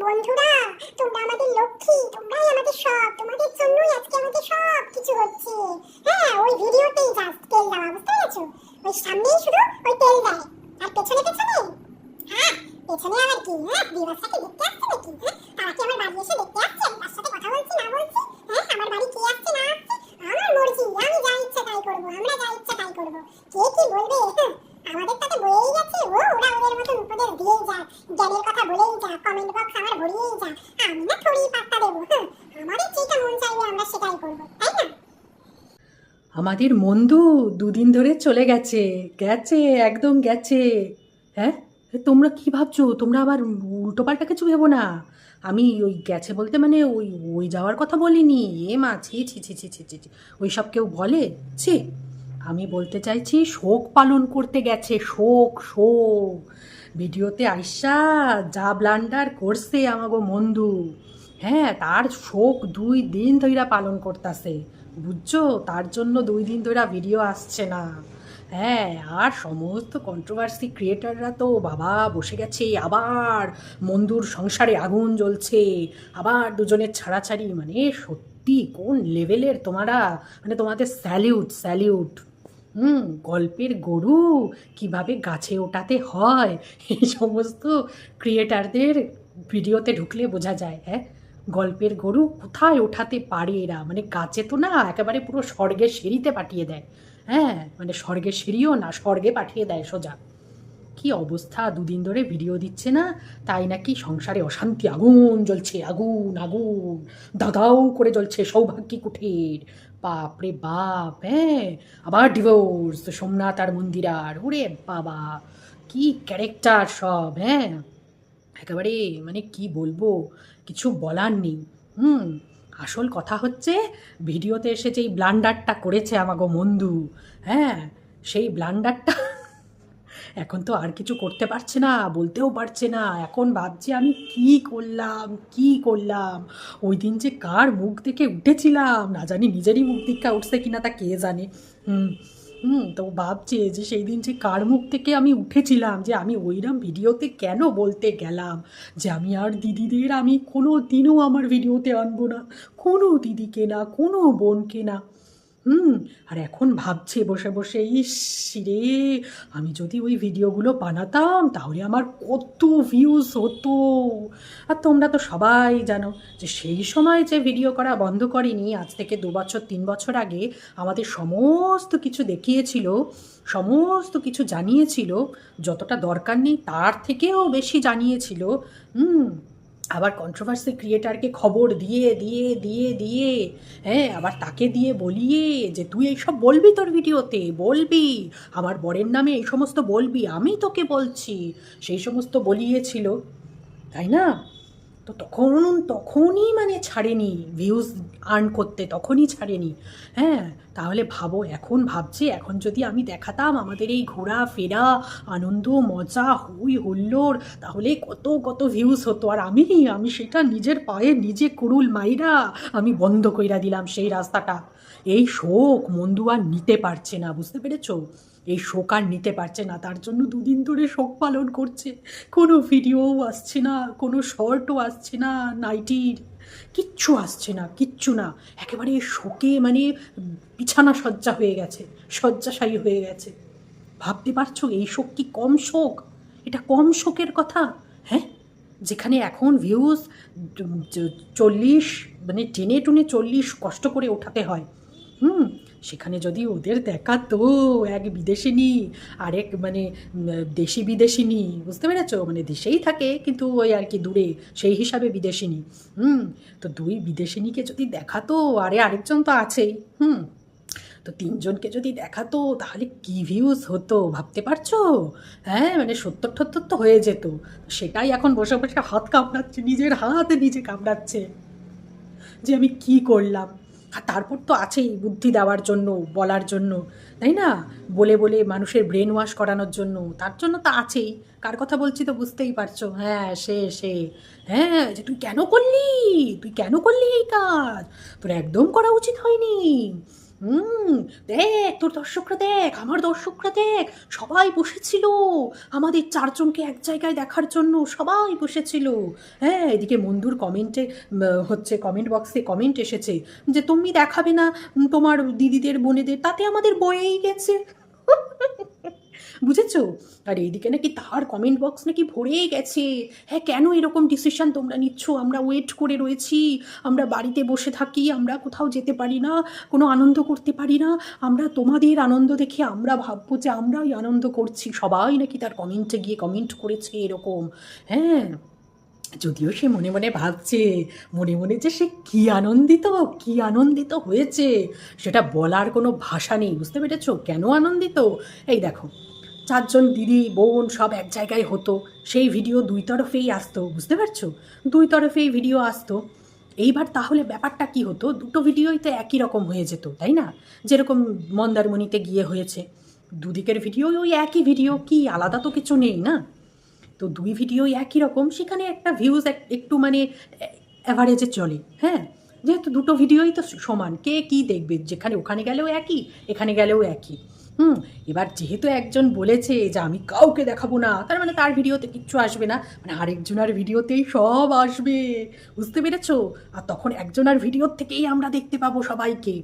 বন্ধুরা, তোমরা আমাদের লক্ষ্মী, তোমরাই আমাদের সব, তোমাদের জন্যই আজকে আমাদের সব কিছু হচ্ছে। হ্যাঁ, ওই ভিডিওতেই জাস্ট তেল দেওয়া, বুঝতে পেরেছো? ওই সামনেই শুধু ওই তেল দেয়, আর পেছনে পেছনে হ্যাঁ, পেছনে আবার কি? হ্যাঁ, বিবাসটাকে দেখতে আসছে নাকি? হ্যাঁ, তারা কি আমার বাড়ি এসে দেখতে আসছে আমি তার সাথে কথা বলছি না বলছি? হ্যাঁ, আমার বাড়ি কে আসছে না আসছে আমার মর্জি, আমি যা ইচ্ছা তাই করবো, আমরা যা ইচ্ছা তাই করবো। কে কি বলবে? হ্যাঁ, আমাদের তাতে বয়েই গেছে, ওরা ওদের মতন উপদেশ দিয়েই যায়, জ্ঞানের কথা বলেই যা, কমেন্ট বক্স আমার ভরিয়েই যা, আমি না থোড়ি পাত্তা দেবো। হ্যাঁ, আমাদের যেটা মন চাইবে আমরা সেটাই করবো, তাই না? আমাদের মন্দু দুদিন ধরে চলে গেছে, গেছে, একদম গেছে। হ্যাঁ, তোমরা কি ভাবছো? তোমরা আবার উল্টোপাল্টা কিছু ভেবো না। আমি ওই গেছে বলতে মানে ওই ওই যাওয়ার কথা বলিনি। এ মা, ছি ছি ছি ছি ছি ছি ছি। ওই সব কেউ বলে? ছি। আমি বলতে চাইছি শোক পালন করতে গেছে, শোক শোক। ভিডিওতে আইসা যা ব্লান্ডার করছে আমাগো মন্দু, হ্যাঁ, তার শোক 2 দিন ধইরা পালন করতেছে, বুঝছো? তার জন্য 2 দিন ধইরা ভিডিও আসছে না। হ্যাঁ, আর সমস্ত কন্ট্রোভার্সি ক্রিয়েটাররা তো বাবা বসে গেছে, আবার মন্দুর সংসারে আগুন জ্বলছে, আবার দুজনের ছাড়াছাড়ি। মানে সত্যি কোন লেভেলের তোমরা, মানে তোমাদের স্যালিউট স্যালিউট। গল্পের গরু কিভাবে গাছে ওঠাতে হয় এই সমস্ত ক্রিয়েটারদের ভিডিওতে ঢুকলে বোঝা যায়। হ্যাঁ, গল্পের গরু কোথায় ওঠাতে পারে এরা, মানে গাছে তো না, একেবারে পুরো স্বর্গের সিঁড়িতে পাঠিয়ে দেয়। হ্যাঁ, মানে স্বর্গের সিঁড়িও না, স্বর্গে পাঠিয়ে দেয় সোজা। কি অবস্থা, 2 দিন ধরে ভিডিও দিচ্ছে না, তাই নাকি সংসারে অশান্তি, আগুন জ্বলছে, আগুন আগুন দাদাও করে জ্বলছে সৌভাগ্যী কুঠির। বাপ রে বাপ, হ্যাঁ, আবার ডিভোর্স সোমনাথ আর মন্দিরার, ওরে বাবা, কি ক্যারেক্টার সব। হ্যাঁ, একেবারে মানে কি বলবো, কিছু বলার নেই। হুম আসল কথা হচ্ছে, ভিডিওতে এসে যেই ব্লান্ডারটা করেছে আমাগো মন্দু, হ্যাঁ, সেই ব্লান্ডারটা এখন তো আর কিছু করতে পারছে না, বলতেও পারছে না। এখন ভাবছে আমি কি করলাম, কি করলাম। ওই দিন যে কার মুখ দেখে উঠেছিলাম, না জানি নিজেরই মুখ দেখা উঠছে কিনা তা কে জানে। হুম তো ভাবছে যে সেই দিন যে কার মুখ থেকে আমি উঠেছিলাম, যে আমি ওইরকম ভিডিওতে কেন বলতে গেলাম যে আমি আর দিদিদের আমি কোনো দিনও আমার ভিডিওতে আনবো না, কোনো দিদিকে না, কোনো বোনকে না। আর এখন ভাবছে বসে বসে, ইস রে, আমি যদি ওই ভিডিওগুলো বানাতাম তাহলে আমার কত ভিউজ হতো। আর তোমরা তো সবাই জানো যে সেই সময় যে ভিডিও করা বন্ধ করেনি, আজ থেকে 2 বছর 3 বছর আগে আমাদের সমস্ত কিছু দেখিয়েছিল, সমস্ত কিছু জানিয়েছিল, যতটা দরকার নেই তার থেকেও বেশি জানিয়েছিল। হুম আবার কন্ট্রোভার্সি ক্রিয়েটারকে খবর দিয়ে দিয়ে দিয়ে দিয়ে, হ্যাঁ, আবার তাকে দিয়ে বলিয়ে যে তুই এইসব বলবি, তোর ভিডিওতে বলবি, আমার বরের নামে এই সমস্ত বলবি, আমি তোকে বলছি, সেই সমস্ত বলিয়েছিল, তাই না? তো তখনই মানে ছাড়েনি ভিউজ আর্ন করতে, তখনই ছাড়েনি। হ্যাঁ, তাহলে ভাবো, এখন ভাবছে এখন যদি আমি দেখাতাম আমাদের এই ঘোরা ফেরা আনন্দ মজা হই হুল্লোড়, তাহলে কত কত ভিউজ হতো। আর আমি সেটা নিজের পায়ে নিজে কুড়ুল মাইরা আমি বন্ধ কইরা দিলাম সেই রাস্তাটা। এই শোক মন্দু আর নিতে পারছে না, বুঝতে পেরেছো? এই শোক আর নিতে পারছে না, তার জন্য 2 দিন ধরে শোক পালন করছে। কোনো ভিডিওও আসছে না, কোনো শর্টও আসছে না, নাইটির কিচ্ছু আসছে না, কিচ্ছু না। একেবারে শোকে মানে বিছানা সজ্জা হয়ে গেছে, শয্যাশায়ী হয়ে গেছে। ভাবতে পারছো এই শোক কি কম শোক? এটা কম শোকের কথা? হ্যাঁ, যেখানে এখন ভিউজ 40, মানে টেনে টুনে 40 কষ্ট করে ওঠাতে হয়। হুম সেখানে যদি ওদের দেখাতো এক বিদেশিনী, আরেক মানে দেশি বিদেশিনী, বুঝতে পেরেছো? মানে দেশেই থাকে কিন্তু ওই আর কি দূরে, সেই হিসাবে বিদেশিনী। তো 2 বিদেশিনীকে যদি দেখাতো, আরেকজন তো আছেই। তো 3জনকে যদি দেখাতো তাহলে কি ভিউজ হতো ভাবতে পারছো? হ্যাঁ, মানে 70-70 তো হয়ে যেত। সেটাই এখন বসে বসে হাত কামড়াচ্ছে, নিজের হাতে নিজে কামড়াচ্ছে যে আমি কি করলাম। আর তারপর তো আছেই বুদ্ধি দেওয়ার জন্য, বলার জন্য, তাই না? বলে বলে মানুষের ব্রেন ওয়াশ করানোর জন্য, তার জন্য তো আছেই। কার কথা বলছি তো বুঝতেই পারছো। হ্যাঁ, সে হ্যাঁ, যে তুই কেন করলি এই কাজ, তোর একদম করা উচিত হয়নি। হুম, দেখ তোর দর্শকরা দেখ, আমার দর্শকরা দেখ, সবাই বসেছিল আমাদের চারজনকে এক জায়গায় দেখার জন্য, সবাই বসেছিল। হ্যাঁ, এদিকে মন্দুর কমেন্টে হচ্ছে কমেন্ট বক্সে কমেন্ট এসেছে যে তুমি দেখাবে না তোমার দিদিদের বোনেদের, তাতে আমাদের বয়েই গেছে। বুঝেছো? আর এইদিকে নাকি তার কমেন্ট বক্স নাকি ভরেই গেছে, হ্যাঁ কেন এরকম ডিসিশন তোমরা নিচ্ছ, আমরা ওয়েট করে রয়েছি, আমরা বাড়িতে বসে থাকি, আমরা কোথাও যেতে পারি না, কোনো আনন্দ করতে পারি না, আমরা তোমাদের আনন্দ দেখে আমরা ভাববো যে আমরাই আনন্দ করছি, সবাই নাকি তার কমেন্টে গিয়ে কমেন্ট করেছে এরকম। হ্যাঁ, যদিও সে মনে মনে ভাবছে, মনে মনে যে সে কী আনন্দিত হয়েছে, সেটা বলার কোনো ভাষা নেই। বুঝতে পেরেছ কেন আনন্দিত? এই দেখো, চারজন দিদি বোন সব এক জায়গায় হতো, সেই ভিডিও দুই তরফেই আসতো, বুঝতে পারছো? দুই তরফেই ভিডিও আসতো। এইবার তাহলে ব্যাপারটা কি হতো, দুটো ভিডিওই তো একই রকম হয়ে যেত, তাই না? যেরকম মন্দারমণিতে গিয়ে হয়েছে, দুদিকের ভিডিওই ওই একই ভিডিও, কি আলাদা তো কিছু নেই না? তো দুই ভিডিওই একই রকম, সেখানে একটা ভিউজ একটু মানে অ্যাভারেজে চলে। হ্যাঁ, যেহেতু দুটো ভিডিওই তো সমান, কে কি দেখবে, যেখানে ওখানে গেলেও একই, এখানে গেলেও একই। এবার যেহেতু একজন বলেছে যে আমি কাউকে দেখাবো না, তার মানে তার ভিডিওতে কিচ্ছু আসবে না, মানে আরেকজনের ভিডিওতেই সব আসবে। বুঝতে পেরেছো? আর তখন একজনের ভিডিওর থেকেই আমরা দেখতে পাবো সবাইকে।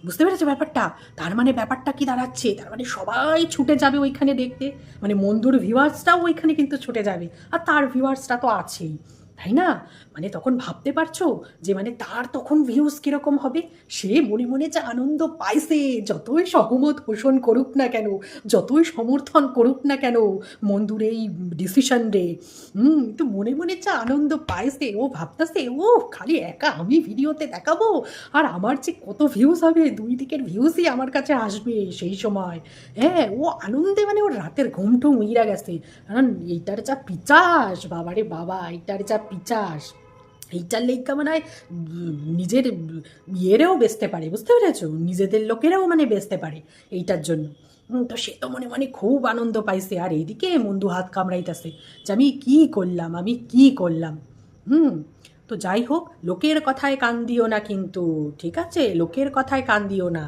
বুঝতে পেরেছো ব্যাপারটা? তার মানে ব্যাপারটা কি দাঁড়াচ্ছে, তার মানে সবাই ছুটে যাবে ওইখানে দেখতে, মানে মন্দুর ভিউয়ার্সটাও ওইখানে কিন্তু ছুটে যাবে, আর তার ভিউয়ার্সটা তো আছেই, তাই না? মানে তখন ভাবতে পারছো যে মানে তার তখন ভিউজ কীরকম হবে, সে মনে মনে যে আনন্দ পাইছে, যতই সহমত পোষণ করুক না কেন, যতই সমর্থন করুক না কেন মন্দুর এই ডিসিশন রে, তো মনে মনে যে আনন্দ পাইছে, ও ভাবতেছে ও খালি একা আমি ভিডিওতে দেখাবো, আর আমার যে কত ভিউজ হবে, দুই দিকের ভিউজই আমার কাছে আসবে সেই সময়। হ্যাঁ, ও আনন্দে মানে ওর রাতের ঘুমটুম উইরা গেছে, কারণ এইটার যা পিচাস, বাবারে বাবা, এইটার যা পিচাস, এইটার লেগা মানে হয় নিজের ইয়েরেও বেচতে পারে, বুঝতে পেরেছো? নিজেদের লোকেরাও মানে বেচতে পারে এইটার জন্য। তো সে তো মনে মনে খুব আনন্দ পাইছে, আর এইদিকে মন্দু হাত কামড়াইতেছে যে আমি কি করলাম। তো যাই হোক, লোকের কথায় কান দিও না কিন্তু, ঠিক আছে? লোকের কথায় কান দিও না।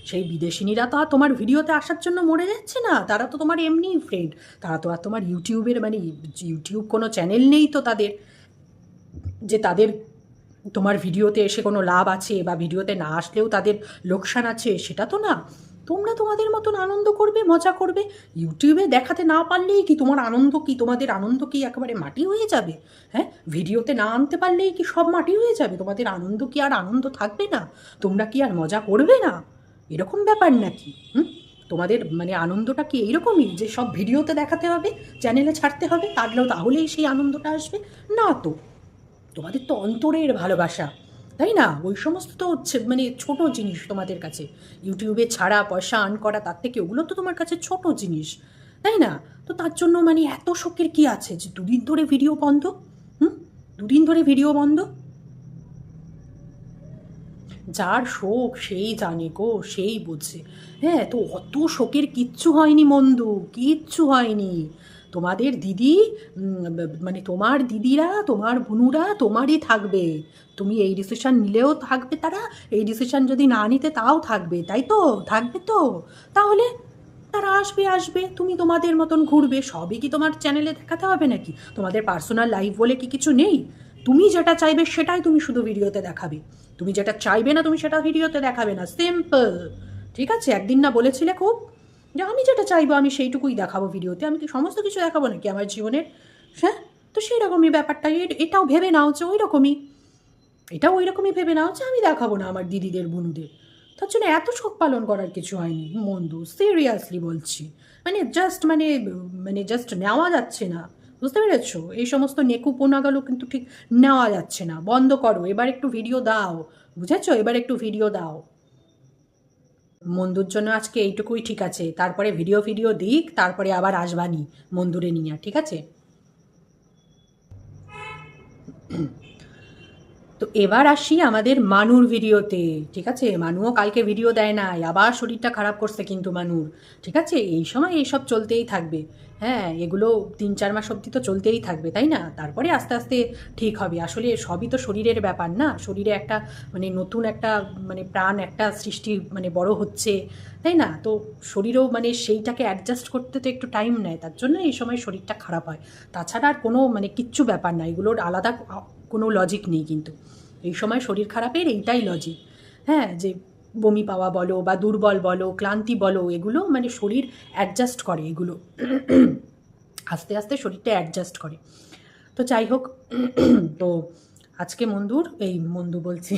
সেই বিদেশিনীরা তো আর তোমার ভিডিওতে আসার জন্য মরে যাচ্ছে না, তারা তো তোমার এমনিই ফ্রেন্ড, তারা তো আর তোমার ইউটিউবের মানে ইউটিউব কোনো চ্যানেল নেই তো তাদের, যে তাদের তোমার ভিডিওতে এসে কোনো লাভ আছে, বা ভিডিওতে না আসলেও তাদের লোকসান আছে, সেটা তো না। তোমরা তোমাদের মতন আনন্দ করবে, মজা করবে, ইউটিউবে দেখাতে না পারলেই কি তোমার আনন্দ, কি তোমাদের আনন্দ কি একেবারে মাটি হয়ে যাবে? হ্যাঁ, ভিডিওতে না আনতে পারলেই কি সব মাটি হয়ে যাবে? তোমাদের আনন্দ কি আর আনন্দ থাকবে না? তোমরা কি আর মজা করবে না? এরকম ব্যাপার নাকি? তোমাদের মানে আনন্দটা কি এইরকমই যে সব ভিডিওতে দেখাতে হবে, চ্যানেলে ছাড়তে হবে, তাহলেই সেই আনন্দটা আসবে? না তো, তোমাদের তো অন্তরের ভালোবাসা, তাই না? ওই সমস্ত তো হচ্ছে মানে ছোট জিনিস তোমাদের কাছে, ইউটিউবে ছাড়া পয়সা আর্ন করা, তার থেকে ওগুলো তো তোমার কাছে ছোট জিনিস, তাই না? তো তার জন্য মানে এত শোকের কি আছে যে দুদিন ধরে ভিডিও বন্ধ? দুদিন ধরে ভিডিও বন্ধ। যার শোক সেই জানে গো, সেই বুঝছে। হ্যাঁ, তো অত শোকের কিচ্ছু হয়নি মন্দু, কিচ্ছু হয়নি। তোমাদের দিদি মানে তোমার দিদিরা, তোমার বোনুরা তোমারই থাকবে, তুমি এই ডিসিশন নিলেও থাকবে তারা, এই ডিসিশন যদি না নিতে তাও থাকবে, তাই তো? থাকবে তো। তাহলে তারা আসবে, তুমি তোমাদের মতন ঘুরবে, সবই কি তোমার চ্যানেলে দেখাতে হবে নাকি? তোমাদের পার্সোনাল লাইফ বলে কি কিছু নেই? তুমি যেটা চাইবে সেটাই তুমি শুধু ভিডিওতে দেখাবে, তুমি যেটা চাইবে না তুমি সেটা ভিডিওতে দেখাবে না, সিম্পল। ঠিক আছে? একদিন না বলেছিলে খুব যে আমি যেটা চাইবো আমি সেইটুকুই দেখাবো ভিডিওতে, আমি কি সমস্ত কিছু দেখাবো নাকি আমার জীবনের? হ্যাঁ, তো সেই রকমই ব্যাপারটা, এটাও ভেবে নাও যে ওই রকমই, এটাও ওই রকমই ভেবে নাও যে আমি দেখাবো না আমার দিদিদের বোনদের। তার জন্য এত শোক পালন করার কিছু হয়নি মন্দু, সিরিয়াসলি বলছি। মানে জাস্ট নেওয়া যাচ্ছে না, বুঝতে পেরেছো? এই সমস্ত নেকুপোনাগুলো কিন্তু ঠিক নেওয়া যাচ্ছে না, বন্ধ করো, এবার একটু ভিডিও দাও, বুঝেছো? এবার একটু ভিডিও দাও। মন্দুর জন্য আজকে এইটুকুই ঠিক আছে, তারপরে ভিডিও দিক, তারপরে আবার আসবানি মন্দুরে নিয়ে, ঠিক আছে? তো এবার আসি আমাদের মানুর ভিডিওতে, ঠিক আছে? মানুও কালকে ভিডিও দেয় নাই, আবার শরীরটা খারাপ করছে কিন্তু মানুর, ঠিক আছে? এই সময় এইসব চলতেই থাকবে, হ্যাঁ, এগুলো ৩-৪ মাস অবধি তো চলতেই থাকবে, তাই না? তারপরে আস্তে আস্তে ঠিক হবে। আসলে সবই তো শরীরের ব্যাপার না? শরীরে একটা মানে নতুন একটা মানে প্রাণ একটা সৃষ্টি মানে বড় হচ্ছে, তাই না? তো শরীরও মানে সেইটাকে অ্যাডজাস্ট করতে তো একটু টাইম নেয়। তার জন্য এই সময় শরীরটা খারাপ হয়। তাছাড়া আর কোনো মানে কিচ্ছু ব্যাপার না। এগুলোর আলাদা কোনো লজিক নেই কিন্তু। এই সময় শরীর খারাপের এইটাই লজিক। হ্যাঁ, যে বমি পাওয়া বলো বা দুর্বল বলো, ক্লান্তি বলো, এগুলো মানে শরীর অ্যাডজাস্ট করে এগুলো। আস্তে আস্তে শরীরটা অ্যাডজাস্ট করে। তো যাই হোক, তো আজকে মন্দু বলছি,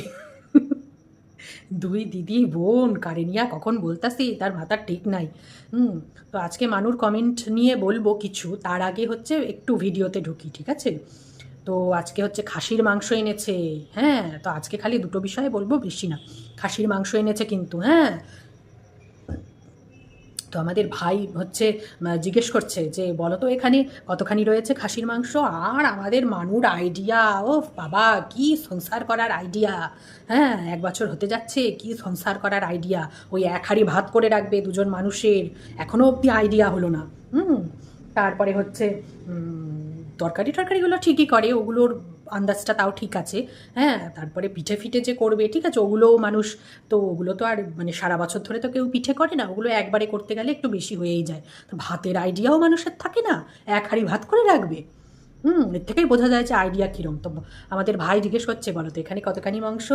দুই দিদি বোন কারেনিয়া কখন বলতাছি তার মাথার ঠিক নাই। তো আজকে মানুর কমেন্ট নিয়ে বলবো কিছু, তার আগে হচ্ছে একটু ভিডিওতে ঢুকি, ঠিক আছে? তো আজকে হচ্ছে খাসির মাংস এনেছে। হ্যাঁ, তো আজকে খালি দুটো বিষয়ে বলবো, বেশি না। খাসির মাংস এনেছে কিন্তু, হ্যাঁ। তো আমাদের ভাই হচ্ছে জিজ্ঞেস করছে যে বলো তো এখানে কতখানি রয়েছে খাসির মাংস। আর আমাদের মানুর আইডিয়া, ও বাবা কি সংসার করার আইডিয়া! হ্যাঁ, 1 বছর হতে যাচ্ছে, কি সংসার করার আইডিয়া! ওই 1 হাঁড়ি ভাত করে রাখবে দুজন মানুষের, এখনও অবধি আইডিয়া হলো না। তারপরে হচ্ছে তরকারিগুলো ঠিকই করে, ওগুলোর আন্দাজটা তাও ঠিক আছে। হ্যাঁ, তারপরে পিঠে ফিঠে যে করবে, ঠিক আছে, ওগুলোও মানুষ, তো ওগুলো তো আর মানে সারা বছর ধরে তো কেউ পিঠে করে না, ওগুলো একবারে করতে গেলে একটু বেশি হয়েই যায়। তো ভাতের আইডিয়াও মানুষের থাকে না, 1 হাঁড়ি ভাত করে রাখবে। এর থেকেই বোঝা যায় যে আইডিয়া কীরম। তো আমাদের ভাই জিজ্ঞেস করছে বলো তো এখানে কতখানি মাংস।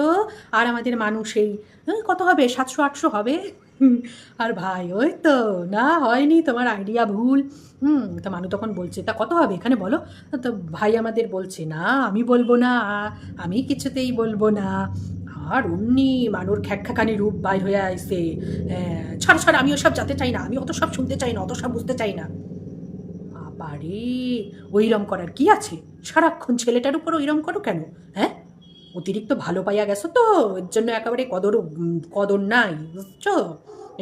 আর আমাদের মানুষ এই কত হবে, 700-800 হবে। আর ভাই ওই তো না, হয়নি, তোমার আইডিয়া ভুল। তো মানু তখন বলছে তা কত হবে এখানে বলো। তো ভাই আমাদের বলছে না আমি বলবো না, আমি কিছুতেই বলবো না। আর অমনি মানুর খ্যাকখাকানি রূপ বাইর হয়ে আইসে। ছাড়, আমি ওসব জানতে চাই না, আমি অত সব শুনতে চাই না, অত সব বুঝতে চাই না। বাবারে, ওইরম করার কি আছে? সারাক্ষণ ছেলেটার উপর ওইরম করো কেন? হ্যাঁ, অতিরিক্ত ভালো পাইয়া গেছো তো, এর জন্য একেবারে কদর নাই, বুঝছো?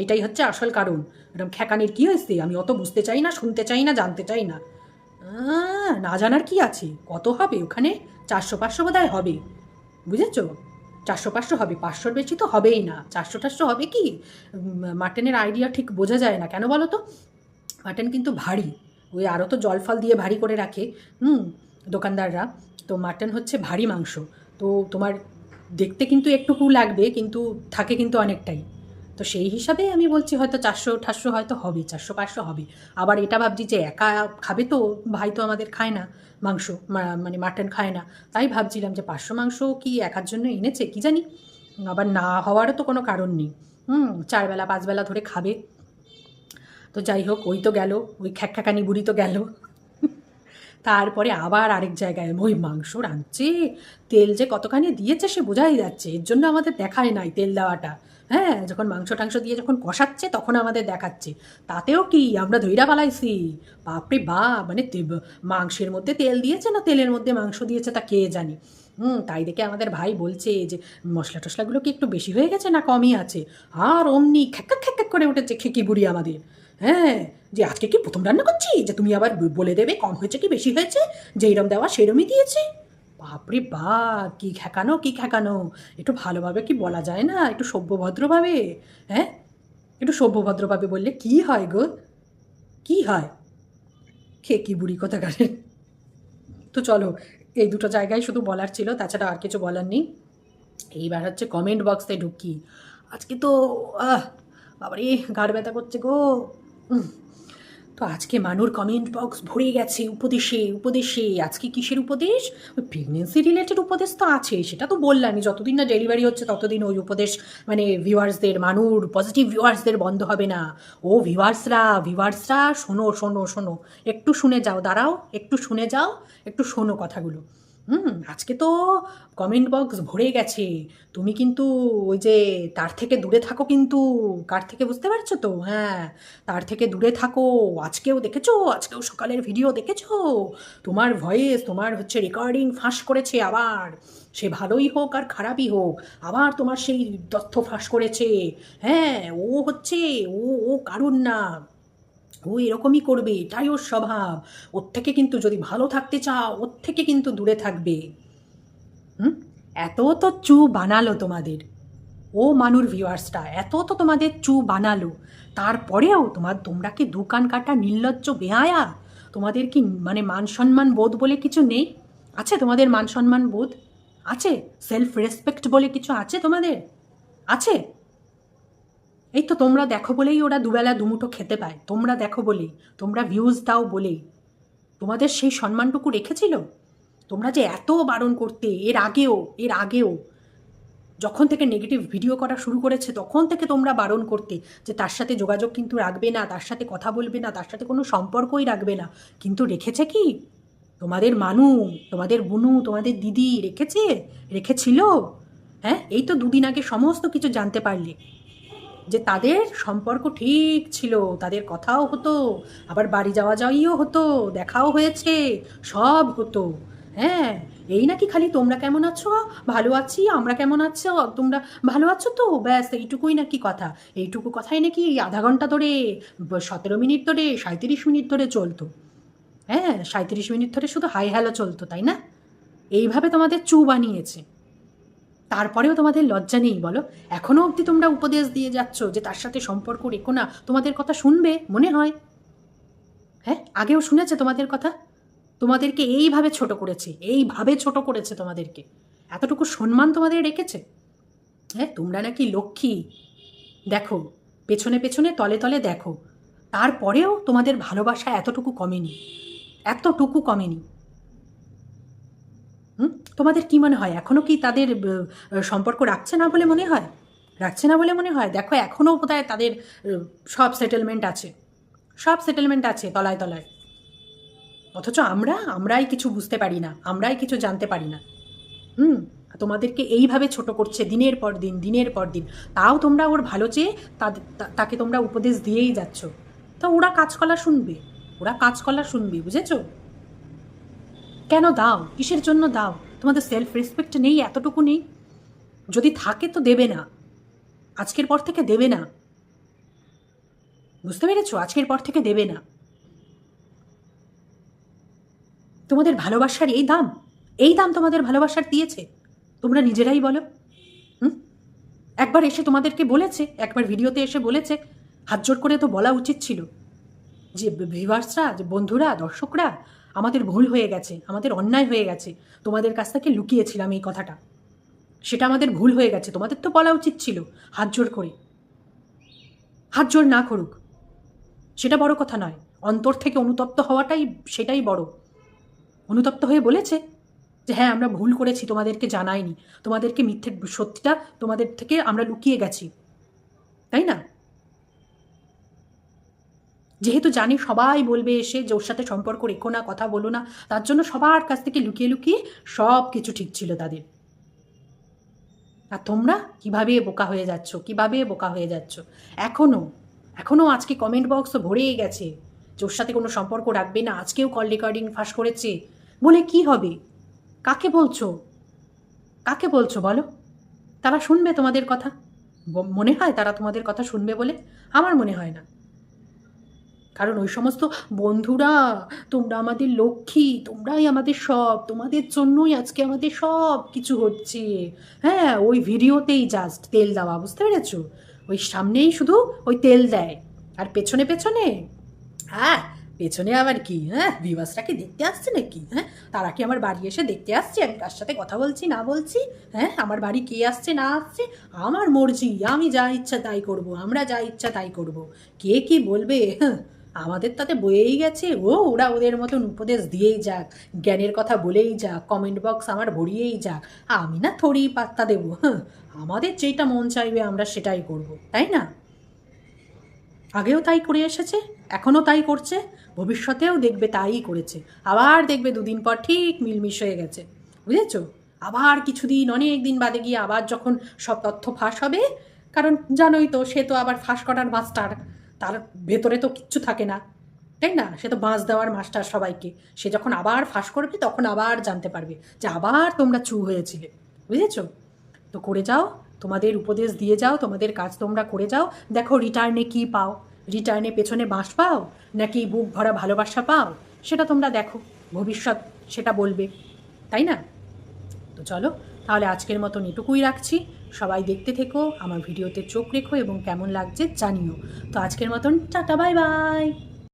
এটাই হচ্ছে আসল কারণ। এরকম খ্যাকানির কি হয়েছে? আমি অত বুঝতে চাই না, শুনতে চাই না, জানতে চাই না। না জানার কি আছে? কত হবে ওখানে? 400-500 বোধহয় হবে, বুঝেছ? 400-500 হবে, 500-র বেশি তো হবেই না। 400-400 হবে কি? মাটনের আইডিয়া ঠিক বোঝা যায় না, কেন বলো তো? মাটন কিন্তু ভারী, ওই আরও তো জল ফল দিয়ে ভারী করে রাখে দোকানদাররা। তো মাটন হচ্ছে ভারী মাংস। তো তোমার দেখতে কিন্তু একটুকু লাগবে, কিন্তু থাকে কিন্তু অনেকটাই। তো সেই হিসাবে আমি বলছি হয়তো 400-800 হয়তো হবে, 400-500 হবে। আবার এটা ভাবছি যে একা খাবে তো, ভাই তো আমাদের খায় না মাংস, মানে মাটন খায় না। তাই ভাবছিলাম যে 500 মাংস কি একার জন্য এনেছে কি জানি। আবার না হওয়ারও তো কোনো কারণ নেই। 4 বেলা 5 বেলা ধরে খাবে। তো যাই হোক, ওই তো গেল, ওই খ্যাকখ্যাকানি বুড়ি তো গেল। তারপরে আবার আরেক জায়গায় ওই মাংস রাঁধছে, তেল যে কতখানি দিয়েছে সে বোঝাই যাচ্ছে। এর জন্য আমাদের দেখায় নাই তেল দেওয়াটা। হ্যাঁ, যখন মাংস টাংস দিয়ে যখন কষাচ্ছে তখন আমাদের দেখাচ্ছে। তাতেও কি আমরা ধইরা পালাইছি। বাপরে বাপ, মানে মাংসের মধ্যে তেল দিয়েছে না তেলের মধ্যে মাংস দিয়েছে তা কে জানি। তাই দেখে আমাদের ভাই বলছে যে মশলা টশলাগুলো কি একটু বেশি হয়ে গেছে না কমই আছে। আর অমনি খ্যাক খ্যাক করে উঠেছে খেকি বুড়ি আমাদের। হ্যাঁ, যে আজকে কি প্রথম রান্না করছি যে তুমি আবার বলে দেবে কম হয়েছে কি বেশি হয়েছে, যেইরম দেওয়া সেরমই দিয়েছে। বাপরে বাপ, কি খ্যাকানো! একটু ভালোভাবে কি বলা যায় না, একটু সভ্যভদ্রভাবে? হ্যাঁ, একটু সভ্যভদ্রভাবে বললে কি হয় গো, কি হয়? কি বুড়ি কোথাকারে। তো চলো, এই দুটো জায়গায় শুধু বলার ছিল, তাছাড়া আর কিছু বলার নেই। এইবার হচ্ছে কমেন্ট বক্সে ঢুকি। আজকে তো বাবারে ঘাড় ব্যথা করছে গো। তো আজকে মানুর কমেন্ট বক্স ভরে গেছে উপদেশে। আজকে কিসের উপদেশ? ওই প্রেগনেন্সি রিলেটেড উপদেশ তো আছে, সেটা তো বললামই। যতদিন না ডেলিভারি হচ্ছে ততদিন ওই উপদেশ মানে ভিউয়ার্সদের, মানুর পজিটিভ ভিউয়ার্সদের বন্ধ হবে না। ও ভিউয়ার্সরা শোনো, একটু শুনে যাও, দাঁড়াও, একটু শুনে যাও, একটু শোনো কথাগুলো। আজকে তো কমেন্ট বক্স ভরে গেছে। তুমি কিন্তু ওই যে তার থেকে দূরে থাকো, কিন্তু কার থেকে বুঝতে পারছো তো? হ্যাঁ, তার থেকে দূরে থাকো। আজকেও সকালের ভিডিও দেখেছো? তোমার ভয়েস, তোমার হচ্ছে রেকর্ডিং ফাঁস করেছে আবার। সে ভালোই হোক আর খারাপই হোক, আবার তোমার সেই তথ্য ফাঁস করেছে। হ্যাঁ, ও হচ্ছে ও কারুর না, ও এরকমই করবে, এটাই ওর স্বভাব। ওর থেকে কিন্তু যদি ভালো থাকতে চাও, ওর থেকে কিন্তু দূরে থাকবে। এত তো চু বানালো তোমাদের, ও মানুর ভিউয়ার্সটা এত তো তোমাদের চু বানালো, তারপরেও তোমরা কি দোকান কাটা নির্লজ্জ বেহায়া? তোমাদের কি মানে মান সম্মান বোধ বলে কিছু নেই? আছে তোমাদের মান সম্মান বোধ? আছে? সেলফ রেসপেক্ট বলে কিছু আছে তোমাদের? আছে? এই তো তোমরা দেখো বলেই ওরা দুবেলা দুমুঠো খেতে পায়, তোমরা দেখো বলেই, তোমরা ভিউজ দাও বলেই। তোমাদের সেই সম্মানটুকু রেখেছিল? তোমরা যে এত বারণ করতে এর আগেও যখন থেকে নেগেটিভ ভিডিও করা শুরু করেছে তখন থেকে তোমরা বারণ করতে যে তার সাথে যোগাযোগ কিন্তু রাখবে না, তার সাথে কথা বলবে না, তার সাথে কোনো সম্পর্কই রাখবে না। কিন্তু রেখেছে কি? তোমাদের মানু, তোমাদের বুনু, তোমাদের দিদি রেখেছিল? হ্যাঁ, এই তো দুদিন আগে সমস্ত কিছু জানতে পারলে যে তাদের সম্পর্ক ঠিক ছিল, তাদের কথাও হতো, আবার বাড়ি যাওয়া যাওয়াইও হতো, দেখাও হয়েছে, সব হতো। হ্যাঁ, এই নাকি খালি তোমরা কেমন আছো, ভালো আছি, আমরা কেমন আছো, তোমরা ভালো আছো তো, ব্যাস এইটুকুই নাকি কথা। এইটুকু কথাই নাকি আধা ঘন্টা ধরে, 17 মিনিট ধরে, 37 মিনিট ধরে চলতো। হ্যাঁ, 37 মিনিট ধরে শুধু হাই হ্যালো চলতো, তাই না? এইভাবে তোমাদের চু বানিয়েছে। তারপরেও তোমাদের লজ্জা নেই বলো? এখনও অবধি তোমরা উপদেশ দিয়ে যাচ্ছ যে তার সাথে সম্পর্ক রেখো না, তোমাদের কথা শুনবে মনে হয়? হ্যাঁ, আগেও শুনেছে তোমাদের কথা? তোমাদেরকে এইভাবে ছোট করেছে তোমাদেরকে, এতটুকু সম্মান তোমাদের রেখেছে? হ্যাঁ, তোমরা নাকি লক্ষ্মী। দেখো, পেছনে পেছনে তলে তলে দেখো, তারপরেও তোমাদের ভালোবাসা এতটুকু কমেনি। তোমাদের কি মনে হয় এখনও কি তাদের সম্পর্ক রাখছে না বলে মনে হয়? দেখো, এখনও বোধহয় তাদের সব সেটেলমেন্ট আছে তলায় তলায়। অথচ আমরাই কিছু বুঝতে পারি না, আমরাই কিছু জানতে পারি না। তোমাদেরকে এইভাবে ছোট করছে দিনের পর দিন। তাও তোমরা ওর ভালো চেয়ে তাকে তোমরা উপদেশ দিয়েই যাচ্ছ। তো ওরা কাজকলা শুনবে, বুঝেছো? কেন দাও? কিসের জন্য দাও? তোমাদের সেলফ রেসপেক্ট নেই? এতটুকু নেই? যদি থাকে তো দেবে না, আজকের পর থেকে দেবে না। বুঝতে পেরেছো? আজকের পর থেকে দেবে না। তোমাদের ভালোবাসার এই দাম তোমাদের ভালোবাসার দিয়েছে? তোমরা নিজেরাই বলো। একবার এসে তোমাদেরকে বলেছে, একবার ভিডিওতে এসে বলেছে, হাত জোর করে তো বলা উচিত ছিল যে ভিউয়ার্সরা, যে বন্ধুরা, দর্শকরা, আমাদের ভুল হয়ে গেছে, আমাদের অন্যায় হয়ে গেছে, তোমাদের কাছ থেকে লুকিয়েছিলাম এই কথাটা, সেটা আমাদের ভুল হয়ে গেছে। তোমাদের তো বলা উচিত ছিল হাত জোর করে। হাত জোর না করুক সেটা বড় কথা নয়, অন্তর থেকে অনুতপ্ত হওয়াটাই সেটাই বড়। অনুতপ্ত হয়ে বলেছে যে হ্যাঁ, আমরা ভুল করেছি, তোমাদেরকে জানাইনি, তোমাদেরকে মিথ্যে সত্যিটা তোমাদের থেকে আমরা লুকিয়ে গেছি, তাই না? যেহেতু জানি সবাই বলবে এসে যে ওর সাথে সম্পর্ক রেখো না, কথা বলো না, তার জন্য সবার কাছ থেকে লুকিয়ে লুকিয়ে সব কিছু ঠিক ছিল তাদের। আর তোমরা কিভাবে বোকা হয়ে যাচ্ছ এখনো আজকে কমেন্ট বক্স ভরেই গেছে যে ওর সাথে কোনো সম্পর্ক রাখবে না, আজকেও কল রেকর্ডিং ফাঁস করেছে বলে কি হবে? কাকে বলছো বলো? তারা শুনবে তোমাদের কথা? মনে হয় তারা তোমাদের কথা শুনবে বলে? আমার মনে হয় না। কারণ ওই সমস্ত বন্ধুরা, তোমরা আমাদের লক্ষ্মী, তোমরাই আমাদের সব, তোমাদের জন্যই আজকে আমাদের সব কিছু হচ্ছে। হ্যাঁ, ওই ভিডিওতেই জাস্ট তেল দেওয়া, বুঝতে পেরেছো? ওই সামনেই শুধু ওই তেল দেয়, আর পেছনে পেছনে আবার কি? হ্যাঁ, ভিউয়ার্সরা কি দেখতে আসছে নাকি? হ্যাঁ, তারা কি আমার বাড়ি এসে দেখতে আসছে আমি কার সাথে কথা বলছি না বলছি? হ্যাঁ, আমার বাড়ি কে আসছে না আসছে আমার মর্জি, আমি যা ইচ্ছা তাই করব, আমরা যা ইচ্ছা তাই করব। কে কি বলবে? হ্যাঁ, আমাদের তাতে বয়েই গেছে। ওরা ওদের মতন উপদেশ দিয়েই যাক, জ্ঞানের কথা বলেই যাক, কমেন্ট বক্স আমার ভরিয়েই যাক, আমি না থোড়ি পাত্তা দেবো। হ্যাঁ, আমাদের যেটা মন চাইবে আমরা সেটাই করব, তাই না? আগেও তাই করে এসেছে, এখনও তাই করছে, ভবিষ্যতেও দেখবে তাই করেছে। আবার দেখবে দুদিন পর ঠিক মিলমিশ হয়ে গেছে, বুঝেছো? আবার কিছুদিন, অনেক দিন বাদে গিয়ে আবার যখন সব তথ্য ফাঁস হবে, কারণ জানোই তো সে তো আবার ফাঁস করার মাস্টার, তার ভেতরে তো কিচ্ছু থাকে না, তাই না? সে তো বাঁশ দেওয়ার মাস্টার সবাইকে। সে যখন আবার ফাঁস করবে তখন আবার জানতে পারবে যে আবার তোমরা চু হয়েছিলে, বুঝেছো? তো করে যাও, তোমাদের উপদেশ দিয়ে যাও, তোমাদের কাজ তোমরা করে যাও। দেখো রিটার্নে কি পাও, রিটার্নে পেছনে বাঁশ পাও নাকি বুক ভরা ভালোবাসা পাও, সেটা তোমরা দেখো, ভবিষ্যৎ সেটা বলবে, তাই না? তো চলো, তাহলে আজকের মতন এটুকুই রাখছি। সবাই দেখতে থেকো, আমার ভিডিওতে চোখ রেখো এবং কেমন লাগছে জানিও। তো আজকের মতন টাটা, বাই বাই।